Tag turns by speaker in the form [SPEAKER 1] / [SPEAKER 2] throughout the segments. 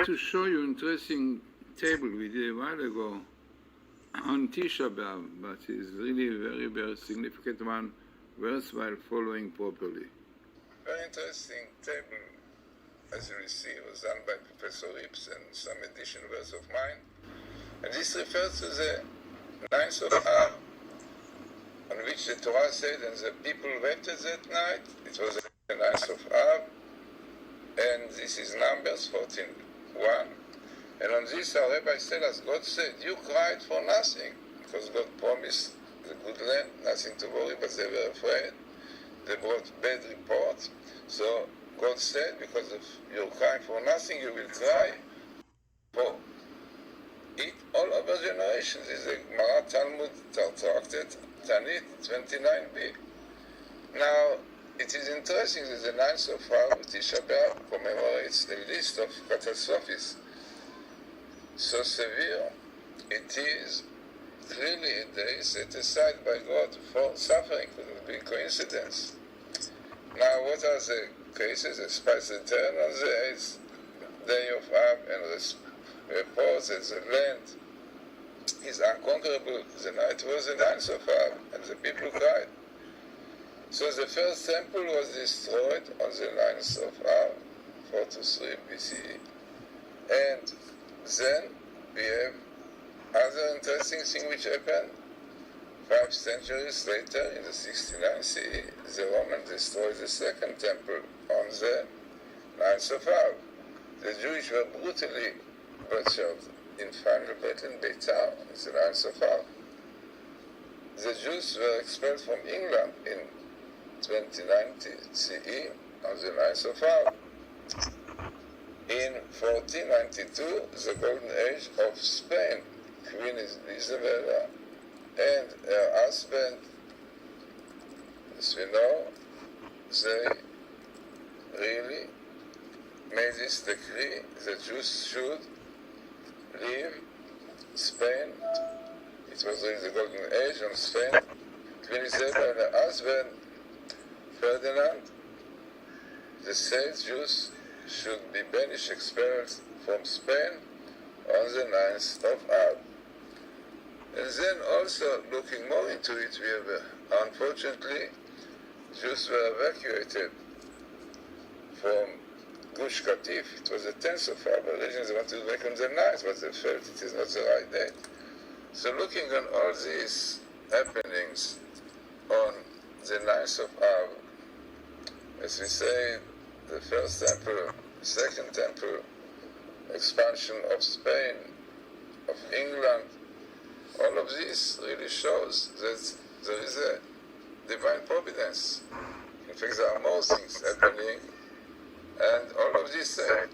[SPEAKER 1] to show you an interesting table we did a while ago on Tisha B'Av, but it's really a very, very significant one, worthwhile following properly.
[SPEAKER 2] Very interesting table, as you will see, was done by Professor Rips and some additional words of mine. And this refers to the Ninth of Av, on which the Torah said, and the people wept that night. It was the Ninth of Av, and this is Numbers 14:1. And on this our rabbis tell us, God said, you cried for nothing, because God promised the good land, nothing to worry, but they were afraid. They brought bad reports. So God said, because of your crying for nothing, you will cry for it all over generations. This is a Gemara Talmud Tractate Tanit 29b. Now, it is interesting that the Ninth of Av Tisha B'Av commemorates a list of catastrophes so severe. It is clearly a day set aside by God for suffering. Could it be coincidence? Now, what are the cases? Despite the turn on the 8th day of Av and reports that the land is unconquerable, the night was the 9th of Av, and the people cried. So the first temple was destroyed on the 9th of Av, 423 BCE. And then we have other interesting thing which happened. 5 centuries later, in the 69th CE, the Romans destroyed the second temple on the 9th of Av. The Jews were brutally butchered in final battle in Beitar, on the 9th of Av. The Jews were expelled from England in 2090 CE on the 9th of Av. In 1492, the golden age of Spain, Queen Isabella and her husband, as we know, they really made this decree that Jews should leave Spain. It was really the golden age of Spain. Queen Isabella and her husband, Ferdinand, they said Jews should be banished, expelled from Spain on the 9th of Av. And then also, looking more into it, we have, unfortunately, Jews were evacuated from Gush Katif. It was the 10th of Av. Originally they wanted to make on the 9th, but they felt it is not the right date. So looking on all these happenings on the 9th of Av, as we say, the first temple, second temple, expansion of Spain, of England, all of this really shows that there is a divine providence. In fact, there are more things happening, and all of this said,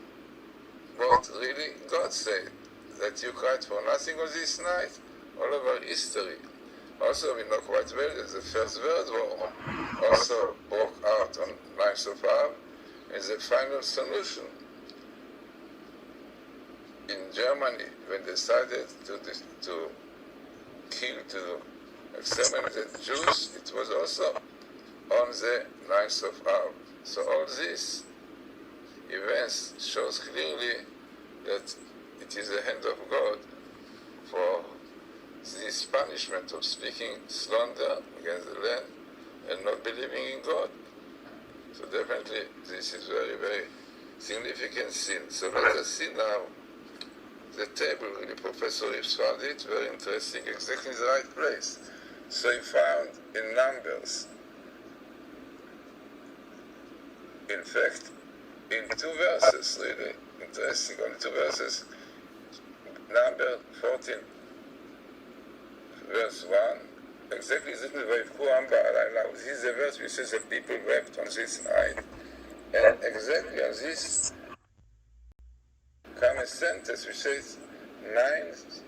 [SPEAKER 2] what really God said, that you cried for nothing on this night, all over history. Also, we know quite well that the First World War also broke out on 9th of Av, and the final solution in Germany, when they decided to kill, to exterminate the Jews, it was also on the 9th of Av. So all these events shows clearly that it is the hand of God for this punishment of speaking slander against the land and not believing in God. So definitely this is very, very significant sin. So let us see now the table. Really, Professor Rips found it very interesting, exactly in the right place. So he found in Numbers, in fact, in 2 verses, really interesting, only 2 verses, number 14, verse 1, exactly this is this is the verse which says that people wept on this night, and exactly on this comes a sentence which says 9th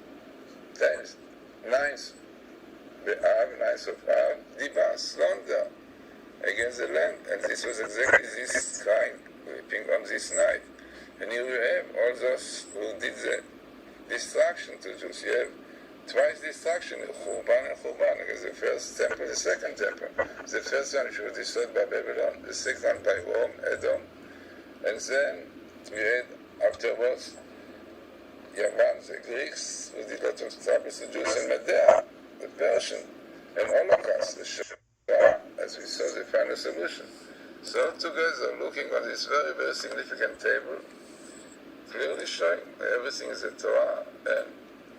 [SPEAKER 2] of Av, Diba, slander against the land, and this was exactly this crying, weeping on this night. And here you have all those who did the destruction to Jews. You have twice destruction, Churban and Churban, against the first temple, the second temple. The first one which was destroyed by Babylon, the second one by Rome, Edom. And then we had afterwards Yavan, the Greeks, who did a lot of troubles to Jews in Medea, the Persian, and Holocaust, the Shoah, as we saw the final solution. So together, looking on this very, very significant table, clearly showing everything is the Torah, and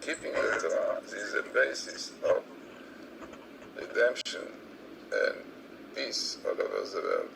[SPEAKER 2] keeping the Torah is the basis of redemption and peace all over the world.